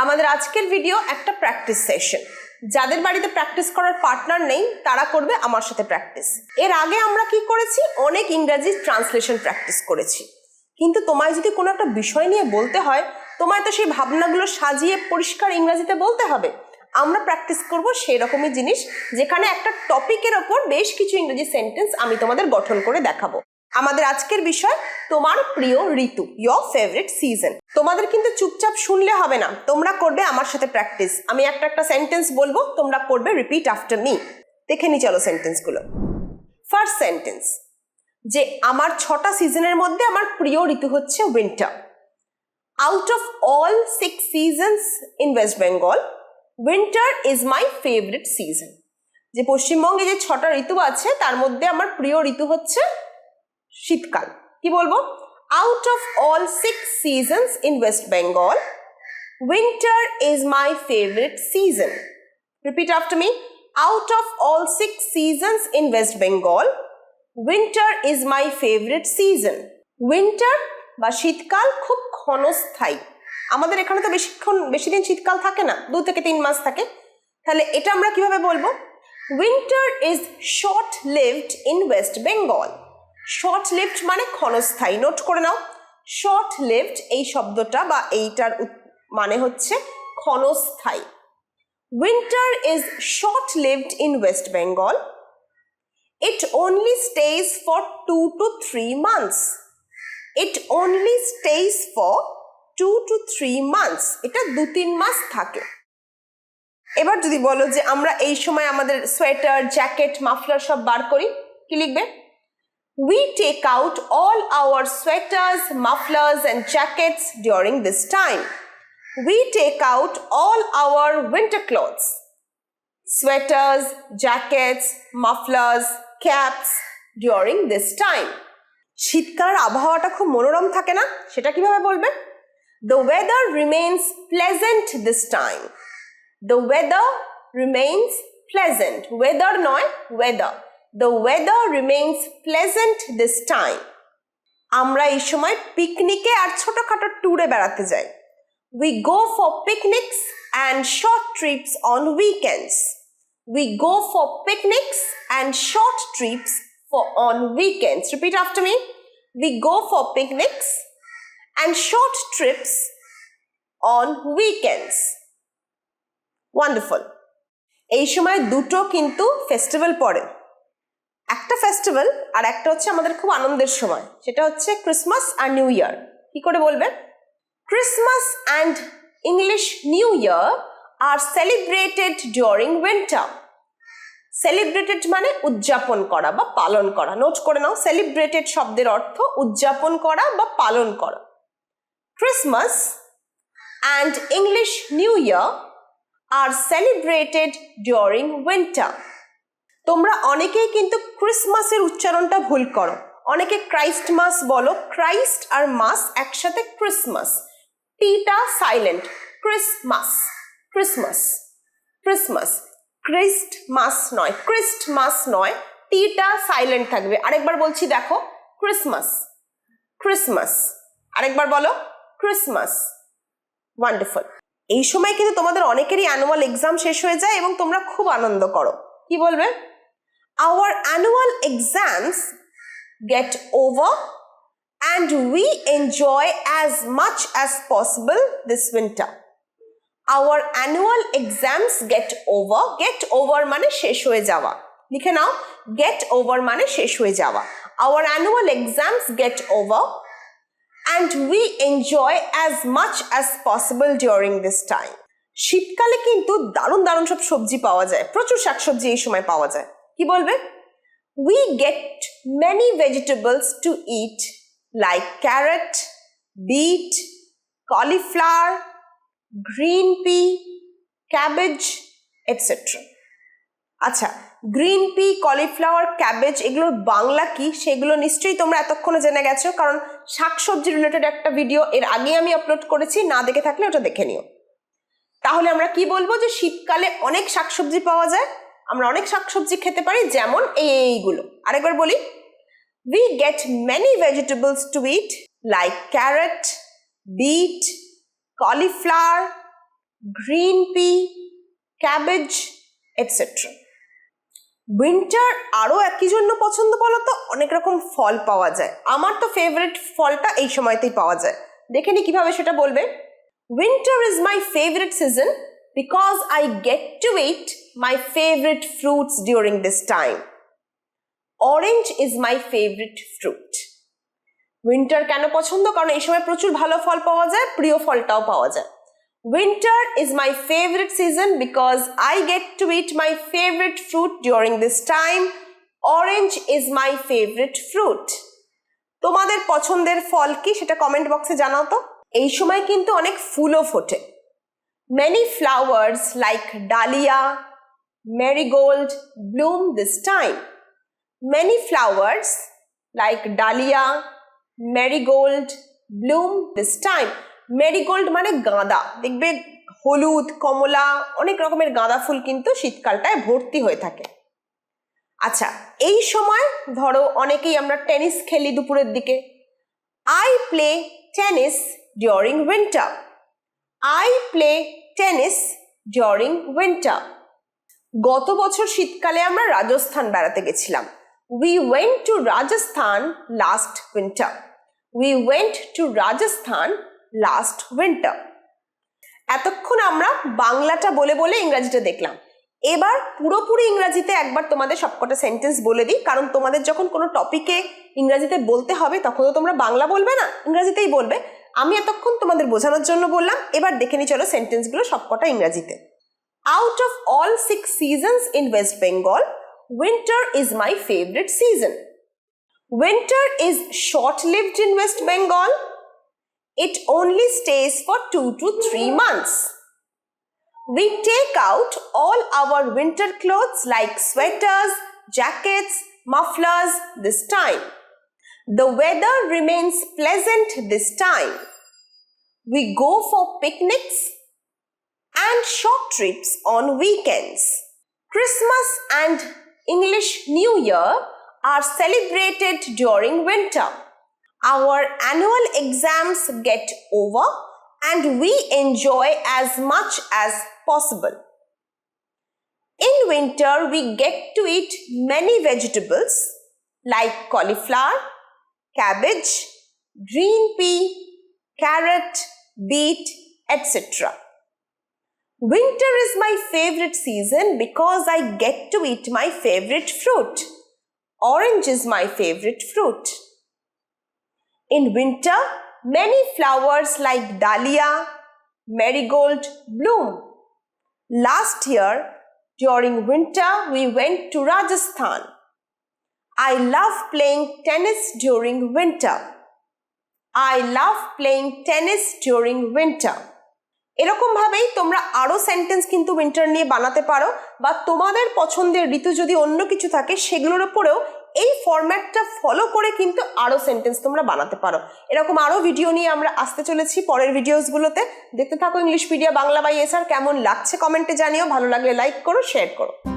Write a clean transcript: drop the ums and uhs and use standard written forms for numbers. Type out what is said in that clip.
আমাদের আজকের ভিডিও একটা প্র্যাকটিস সেশন। যাদের বাড়িতে প্র্যাকটিস করার পার্টনার নেই তারা করবে আমার সাথে প্র্যাকটিস। এর আগে আমরা কি করেছি, অনেক ইংরেজি ট্রান্সলেশন প্র্যাকটিস করেছি, কিন্তু তোমায় যদি কোনো একটা বিষয় নিয়ে বলতে হয় তোমায় তো সেই ভাবনাগুলো সাজিয়ে পরিষ্কার ইংরেজিতে বলতে হবে। আমরা প্র্যাকটিস করব সেই রকমই জিনিস, যেখানে একটা টপিকের ওপর বেশ কিছু ইংরেজি সেন্টেন্স আমি তোমাদের গঠন করে দেখাবো। আমাদের আজকের বিষয় তোমার প্রিয় ঋতু, ইয়োর ফেভারিট সিজন। তোমাদের কিন্তু চুপচাপ শুনলে হবে না, তোমরা করবে আমার সাথে প্র্যাকটিস। আমি একটা সেন্টেন্স বলবো, তোমরা করবে রিপিট আফটার মি। দেখে নি চলো সেন্টেন্সগুলো। ফার্স্ট সেন্টেন্স, যে আমার 6টা সিজনের মধ্যে আমার প্রিয় ঋতু হচ্ছে winter. Out of all 6 seasons in West Bengal, winter is my favourite season. যে পশ্চিমবঙ্গে যে 6টা ঋতু আছে তার মধ্যে আমার প্রিয় ঋতু হচ্ছে শীতকাল। কি বলবো? Out of all 6 seasons in West Bengal, winter is my favourite season. Repeat after me. Out of all 6 seasons in West Bengal, winter is my favourite season. Winter বা শীতকাল খুব ক্ষণস্থায়ী। আমাদের এখানে তো বেশি দিন শীতকাল থাকে না, 2 থেকে 3 মাস থাকে। তাহলে এটা আমরা কিভাবে বলবো? Winter is short lived in West Bengal. Short lived মানে ক্ষণস্থায়ী। নোট করে নাও, শর্ট লিভড এই শব্দটা বা এইটার মানে হচ্ছে ক্ষণস্থায়ী। Winter is short lived in West Bengal, it only stays for 2 to 3 months. It only stays for 2 to 3 months. এটা 2-3 মাস থাকে। এবার যদি বলো যে আমরা এই সময় আমাদের সোয়েটার, জ্যাকেট, মাফলার সব বার করি, কি লিখবে? We take out all our sweaters, mufflers and jackets during this time. We take out all our winter clothes. Sweaters, jackets, mufflers, caps during this time. শীতকালের আবহাওয়াটা খুব মনোরম থাকে না? সেটা কিভাবে বলবে? The weather remains pleasant this time. The weather remains pleasant. Weather নয়, weather. The weather remains pleasant this time. আমরা এই সময় পিকনিকে আর ছোটখাটো ট্যুরে বেড়াতে যাই। We go for picnics and short trips on weekends. We go for picnics and short trips on weekends. Repeat after me. We go for picnics and short trips on weekends. Wonderful. এই সময় দুটো কিন্তু festival পড়ে। একটা festival আর একটা হচ্ছে আমাদের খুব আনন্দের সময়, সেটা হচ্ছে ক্রিসমাস আর নিউ ইয়ার। কি করে বলবে? Christmas and English New Year are celebrated during winter. Celebrated মানে উদযাপন করা বা পালন করা। নোট করে নাও, সেলিব্রেটেড শব্দের অর্থ উদযাপন করা বা পালন করা। Christmas and English New Year are celebrated during winter. তোমরা অনেকেই কিন্তু ক্রিসমাসের উচ্চারণটা ভুল করো। অনেকে ক্রাইস্টমাস বলো, ক্রাইস্ট আর মাস একসাথে ক্রিসমাস। টিটা silent. Christmas, Christmas, Christmas. Christmas নয়, ক্রিস্টমাস নয়, টিটা সাইলেন্ট থাকবে। আরেকবার বলছি, দেখো, ক্রিসমাস, ক্রিসমাস। আরেকবার বলো, ক্রিসমাস। ওয়ান্ডারফুল। এই সময় কিন্তু তোমাদের অনেকেরই অ্যানুয়াল এক্সাম শেষ হয়ে যায় এবং তোমরা খুব আনন্দ করো। কি বলবে? Our annual exams get over and we enjoy as much as possible this winter. Our annual exams get over. Get over মানে শেষ হয়ে যাওয়া। লিখে নাও, get over মানে শেষ হয়ে যাওয়া। Our annual exams get over and we enjoy as much as possible during this time. শীতকালে কিন্তু দারুণ দারুণ সব সবজি পাওয়া যায়, প্রচুর শাকসবজি এই সময় পাওয়া যায়। কি বলবে? We get many vegetables to eat like carrot, beet, cauliflower, green pea, cabbage, etc. আচ্ছা, গ্রিন পি, কলিফ্লাওয়ার, ক্যাবেজ এগুলোর বাংলা কি সেগুলো নিশ্চয়ই তোমরা এতক্ষণে জেনে গেছো, কারণ শাকসবজি রিলেটেড একটা ভিডিও এর আগে আমি আপলোড করেছি, না দেখে থাকলে ওটা দেখে নিও। তাহলে আমরা কি বলবো? যে শীতকালে অনেক শাকসবজি পাওয়া যায়, আমরা অনেক শাকসবজি খেতে পারি, যেমন এইগুলো। আরেকবার বলি, we get many vegetables to eat like carrot, beet, cauliflower, green pea, cabbage etcetera. Winter আরও একই জন্য পছন্দ বলো তো, অনেক রকম ফল পাওয়া যায়। আমার তো ফেভারিট ফলটা এই সময়তেই পাওয়া যায়। দেখে নি কিভাবে সেটা বলবে। Winter is my favourite season because I get to eat my favourite fruits during this time. Orange is my favourite fruit. Winter কেন পছন্দ? কারণ এই সময় প্রচুর ভালো ফল পাওয়া যায়, প্রিয় ফলটাও পাওয়া যায়। Winter is my favorite season because I get to eat my favorite fruit during this time. Orange is my favorite fruit. তোমাদের পছন্দের ফল কি সেটা কমেন্ট বক্সে জানাও তো। এই সময় কিন্তু অনেক ফুলও ফোটে। Many flowers like dahlia, marigold bloom this time. Many flowers like dahlia, marigold bloom this time. Marigold মানে গাঁদা, দেখবে হলুদ, কমলা, অনেক রকমের গাঁদা ফুল কিন্তু শীতকালটায় ভর্তি হয়ে থাকে। আচ্ছা, এই সময় ধরো অনেকেই আমরা টেনিস খেলি দুপুরের দিকে। I play tennis during winter. I play tennis during winter. গত বছর শীতকালে আমরা রাজস্থান বেড়াতে গেছিলাম। We went to Rajasthan last winter. We went to Rajasthan last winter. এতক্ষণ আমরা বাংলাটা বলে বলে ইংরেজিটা দেখলাম। এবার পুরোপুরি ইংরেজিতে একবার তোমাদের সবকটা সেন্টেন্স বলে দিই, কারণ তোমাদের যখন কোনো টপিকে ইংরেজিতে বলতে হবে তখন তো তোমরা বাংলা বলবে না, ইংরেজিতেই বলবে। আমি এতক্ষণ তোমাদের বোঝানোর জন্য বললাম, এবার দেখে নি চলো সেন্টেন্সগুলো সবকটা ইংরেজিতে। Out of all 6 seasons in West Bengal, winter is my favorite season. Winter is short-lived in West Bengal. It only stays for 2 to 3 months. We take out all our winter clothes like sweaters, jackets, mufflers this time. The weather remains pleasant this time. We go for picnics and short trips on weekends. Christmas and English New Year are celebrated during winter. Our annual exams get over and we enjoy as much as possible. In winter, we get to eat many vegetables like cauliflower, cabbage, green pea, carrot, beet, etc. Winter is my favorite season because I get to eat my favorite fruit. Orange is my favorite fruit. In winter, many flowers like dahlia, marigold bloom. Last year, during winter, we went to Rajasthan. I love playing tennis during winter. I love playing tennis during winter. এরকম ভাবেই তোমরা আরো sentence কিন্তু winter নিয়ে বানাতে পারো, বা তোমাদের পছন্দের ঋতু যদি অন্য কিছু থাকে সেগুলোর উপরেও এই ফরম্যাটটা ফলো করে কিন্তু আরো সেন্টেন্স তোমরা বানাতে পারো। এরকম আরো ভিডিও নিয়ে আমরা আসতে চলেছি পরের ভিডিওসগুলোতে। দেখতে থাকো ইংলিশপিডিয়া বাংলা বাই এসআর। কেমন লাগছে কমেন্টে জানিও, ভালো লাগলে লাইক করো, শেয়ার করো।